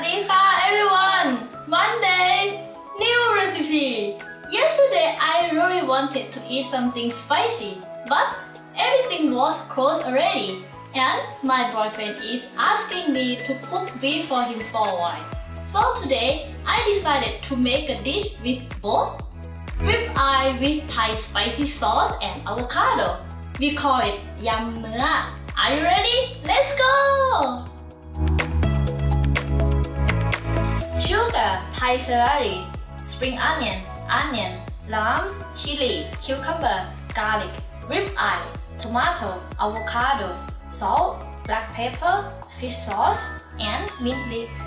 ดีค่ะ everyone! Monday, new recipe. Yesterday I really wanted to eat something spicy, but everything was closed already, and my boyfriend is asking me to cook beef for him for a while. So today I decided to make a dish with both rib eye with Thai spicy sauce and avocado. We call it Yum Neua. Are you ready? Let's go! Sugar, Thai celery, spring onion, limes, chili, cucumber, garlic, rib eye, tomato, avocado, salt, black pepper, fish sauce, and mint leaves.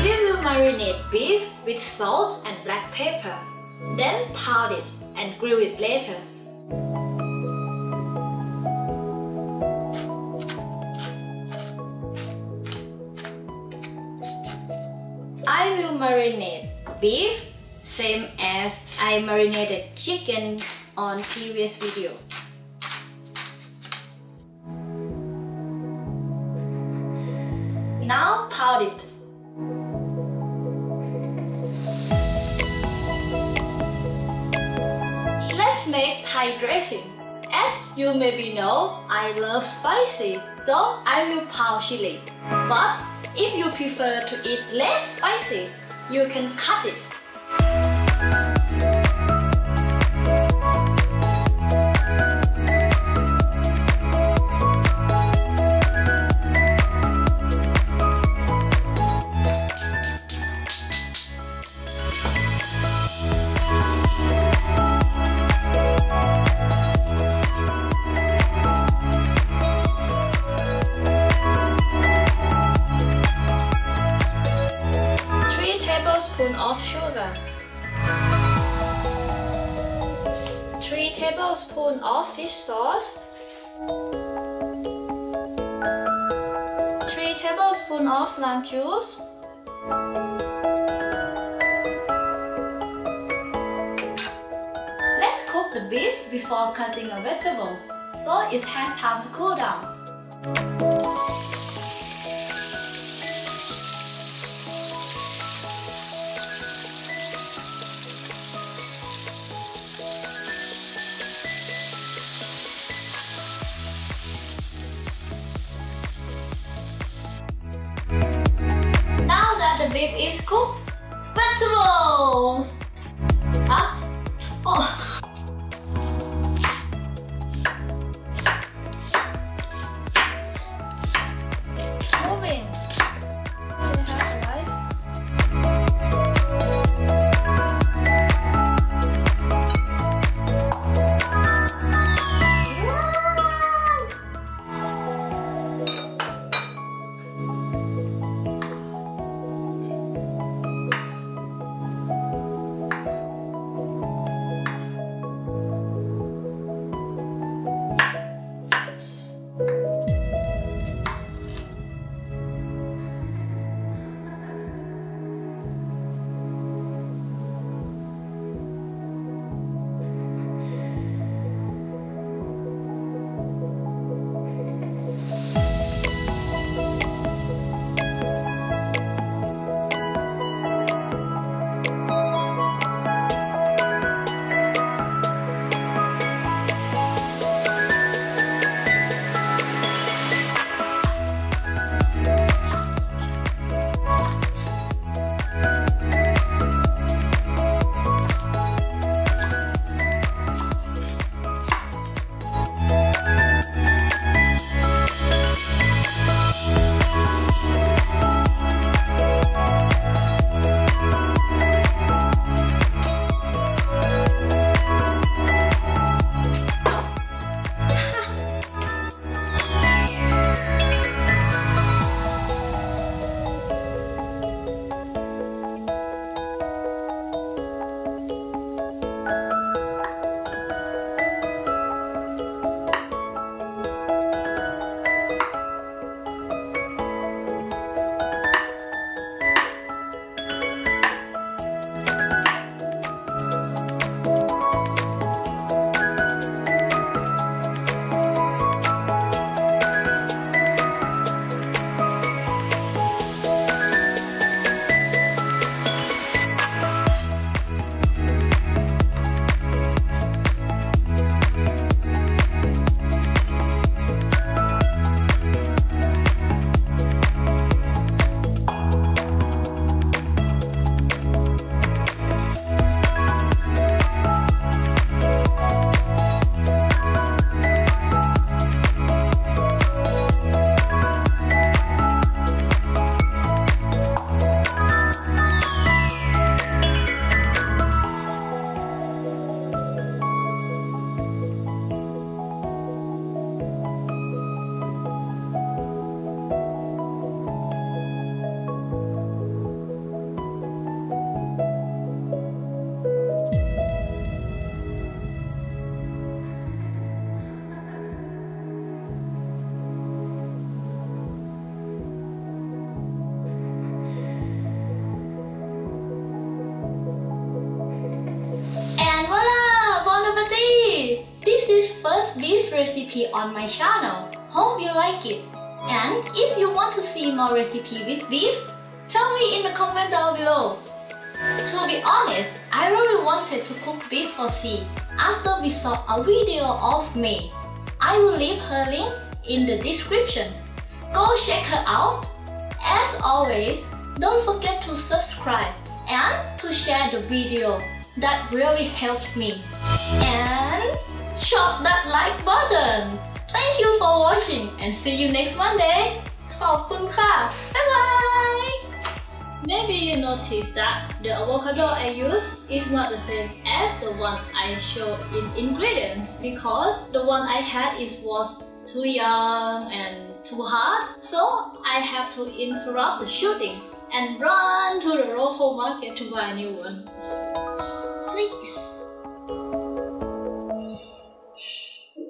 We will marinate beef with salt and black pepper, then pound it and grill it later. I will marinate beef same as I marinated chicken on previous video. Now pound it. Let's make Thai dressing. As you maybe know, I love spicy, so I will pound chili. But if you prefer to eat less spicy, you can cut it. Tablespoons of sugar, 3 tablespoons of fish sauce, 3 tablespoons of lime juice, let's cook the beef before cutting a vegetable, so it has time to cool down. The beef is cooked. Vegetables! Huh? Oh! Moving! They have life. beef recipe on my channel. Hope you like it. And if you want to see more recipe with beef, tell me in the comment down below. To be honest, I really wanted to cook beef for C after we saw a video of May. I will leave her link in the description. Go check her out. As always, don't forget to subscribe and to share the video. That really helps me. And chop that like button. Thank you for watching and see you next Monday. ขอบคุณค่ะ Bye bye. Maybe you noticed that the avocado I use is not the same as the one I showed in ingredients because the one I had was too young and too hard. So I have to interrupt the shooting and run to the local market to buy a new one. Please.